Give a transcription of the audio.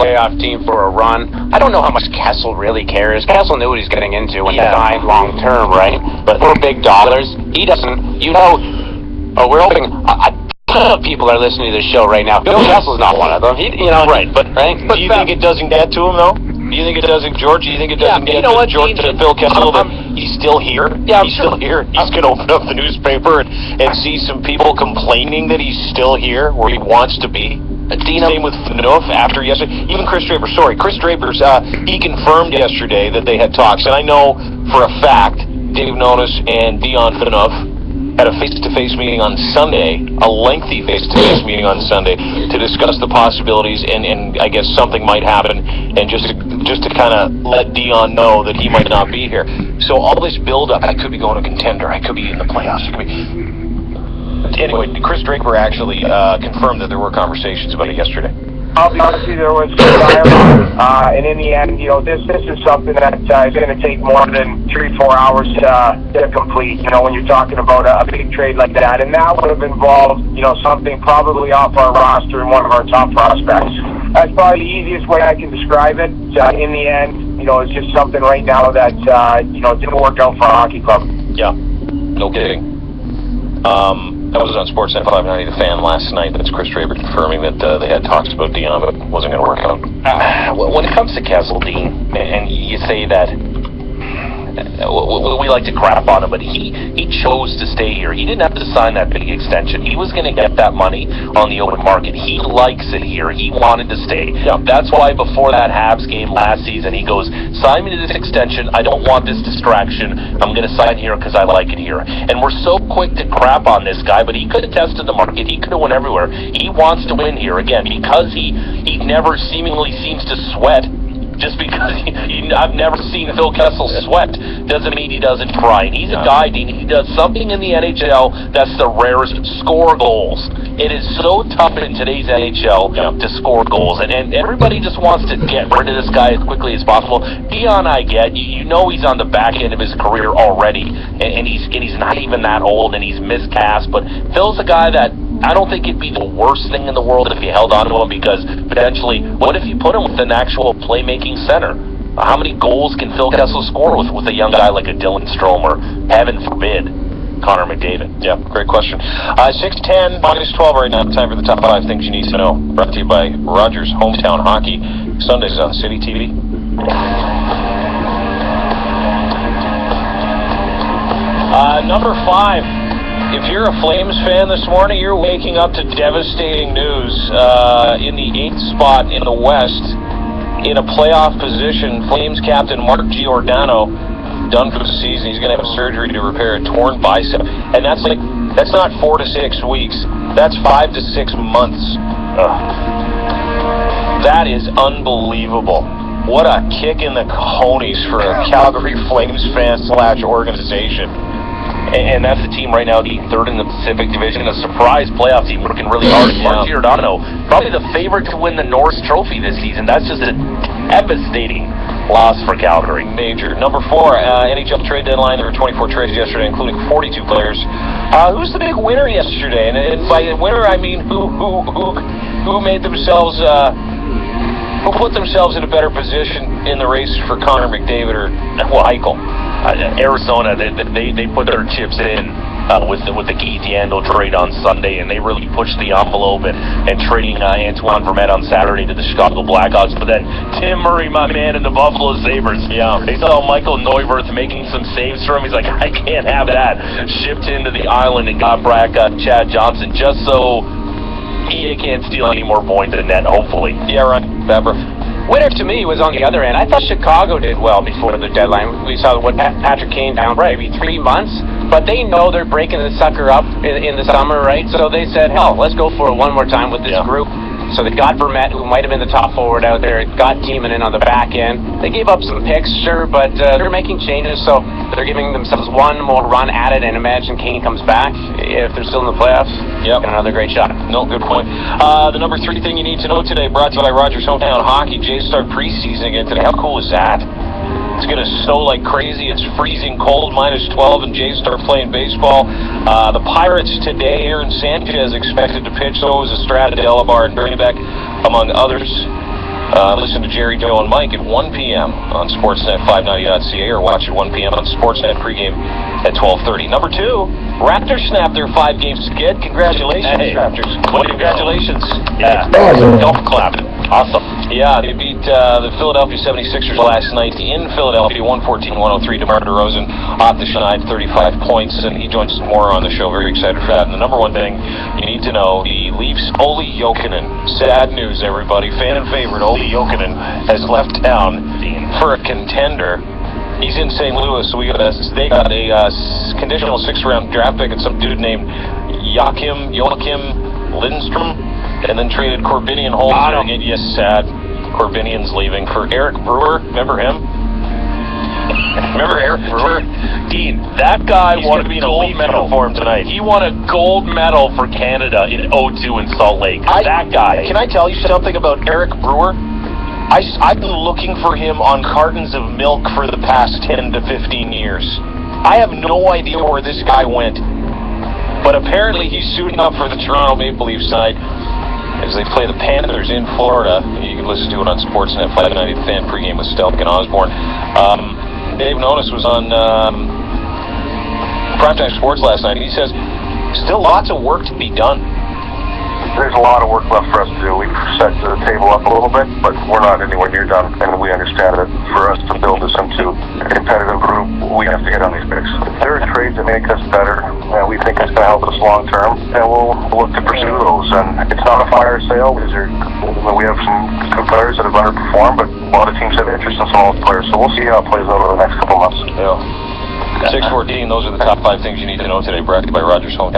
playoff team for a run. I don't know how much Kessel really cares. Kessel knew what he's getting into when he signed long term, right? But for big dollars, he doesn't. We're hoping. People are listening to the show right now. Bill Kessel's not one of them. Right? But do you think it doesn't get to him though? Do you think it doesn't, George? Do you think it doesn't get to George to Phil Kessel that he's still here? Yeah, he's still here. He's going to open up the newspaper and see some people complaining that he's still here where he wants to be. Same with Phaneuf after yesterday. Even Chris Draper. Chris Draper's, he confirmed yesterday that they had talks. And I know for a fact Dave Nonis and Dion Phaneuf had a face-to-face meeting on Sunday, a lengthy face-to-face meeting on Sunday, to discuss the possibilities, and I guess something might happen, and just to kind of let Dion know that he might not be here. So all this build-up, I could be going to contender, I could be in the playoffs. Anyway, Chris Draper actually confirmed that there were conversations about it yesterday. I'll be honest with you, there was some dialogue, and in the end, this is something that is going to take more than 3-4 hours to complete, when you're talking about a big trade like that, and that would have involved, something probably off our roster and one of our top prospects. That's probably the easiest way I can describe it. In the end, it's just something right now that, didn't work out for our hockey club. Yeah, no kidding. I was on Sportsnet 590 The Fan last night. That's Chris Draper confirming that they had talks about Dion, but it wasn't going to work out. When it comes to Kessel, Dean, and you say that we like to crap on him, but he chose to stay here. He didn't have to sign that big extension. He was going to get that money on the open market. He likes it here. He wanted to stay. Yeah. That's why before that Habs game last season, he goes, sign me to this extension. I don't want this distraction. I'm going to sign here because I like it here. And we're so quick to crap on this guy, but he could have tested the market. He could have went everywhere. He wants to win here. Again, because he never seemingly seems to sweat. Just because I've never seen Phil Kessel sweat doesn't mean he doesn't try. And he's a guy, Dean. He does something in the NHL that's the rarest: score goals. It is so tough in today's NHL to score goals, and everybody just wants to get rid of this guy as quickly as possible. Dion, I get. He's on the back end of his career already, and he's not even that old, and he's miscast. But Phil's a guy that I don't think it'd be the worst thing in the world if you held on to him, because potentially, what if you put him with an actual playmaking center? How many goals can Phil Kessel score with a young guy like a Dylan Strome, or heaven forbid, Connor McDavid? Yeah, great question. 6:10, -12 right now. Time for the top 5 things you need to know. Brought to you by Rogers Hometown Hockey. Sundays on City TV. Number 5. If you're a Flames fan this morning, you're waking up to devastating news. In the 8th spot in the West, in a playoff position, Flames captain Mark Giordano done for the season. He's going to have surgery to repair a torn bicep, and that's not 4 to 6 weeks. That's 5 to 6 months. That is unbelievable. What a kick in the cojones for a Calgary Flames fan / organization. And that's the team right now, the 3rd in the Pacific Division, a surprise playoff team working really hard. Mark Giordano, probably the favorite to win the Norris Trophy this season. That's just a devastating loss for Calgary. Major. Number 4, NHL trade deadline. There were 24 trades yesterday, including 42 players. Who's the big winner yesterday? And by winner, I mean who made themselves, who put themselves in a better position in the race for Connor McDavid or Eichel? Arizona, they put their chips in with the Keith Yandel trade on Sunday, and they really pushed the envelope and trading Antoine Vermette on Saturday to the Chicago Blackhawks. But then Tim Murray, my man, and the Buffalo Sabres, they saw Michael Neuwirth making some saves for him. He's like, I can't have that. Shipped into the island and got back Chad Johnson just so he can't steal any more points in net, hopefully. Yeah, right. Fabra. Winner to me was on the other end. I thought Chicago did well before the deadline. We saw what Patrick Kane down for maybe 3 months, but they know they're breaking the sucker up in the summer, right? So they said, hell, let's go for it one more time with this group. So they got Vermette, who might have been the top forward out there, got Tiemann in on the back end. They gave up some picks, sure, but they're making changes, so they're giving themselves one more run at it, and imagine Kane comes back if they're still in the playoffs. Yep. Got another great shot. No, good point. The number 3 thing you need to know today, brought to you by Rogers Hometown Hockey. Jays start preseason again today. How cool is that? It's going to snow like crazy. It's freezing cold, -12, and Jays start playing baseball. The Pirates today, Aaron Sanchez expected to pitch, so is Estrada, Delabar, and Bernabek, among others. Listen to Jerry, Joe, and Mike at 1 p.m. on Sportsnet 590.ca or watch at 1 p.m. on Sportsnet pregame at 12:30. Number 2, Raptors snapped their 5-game skid. Congratulations, Raptors. Congratulations. Yeah. Golf clap. Awesome. Yeah, they beat the Philadelphia 76ers last night in Philadelphia, 114-103. DeMar DeRozan off the schneid, 35 points, and he joins us more on the show. Very excited for that. And the number one thing you need to know, the Leafs' Olli Jokinen. Sad news, everybody. Fan and favorite Olli Jokinen has left town for a contender. He's in St. Louis, so they got a conditional 6th-round draft pick and some dude named Joachim Lindstrom, and then traded Corbinian Holzer again. Yes, sad. Corbinian's leaving for Eric Brewer. Remember him? Remember Eric Brewer? Dean, that guy won a gold medal for him tonight. He won a gold medal for Canada in '02 in Salt Lake. That guy. Can I tell you something about Eric Brewer? I've been looking for him on cartons of milk for the past 10 to 15 years. I have no idea where this guy went. But apparently he's suiting up for the Toronto Maple Leafs side as they play the Panthers in Florida. You can listen to it on Sportsnet 590 Fan pregame with Stelk and Osborne. Dave Nonis was on Primetime Sports last night, and he says, still lots of work to be done. There's a lot of work left for us to do. We've set the table up a little bit, but we're not anywhere near done, and we understand that for us to build this into a competitive group, we have to get on these picks. There are trades that make us better, and we think it's going to help us long term, and we'll look to pursue those. And it's not a fire sale. We have some good players that have underperformed, but a lot of teams have interest in some of those players, so we'll see how it plays out over the next couple months. Yeah. 6:14, those are the top 5 things you need to know today, brought to you by Rogers Hometown.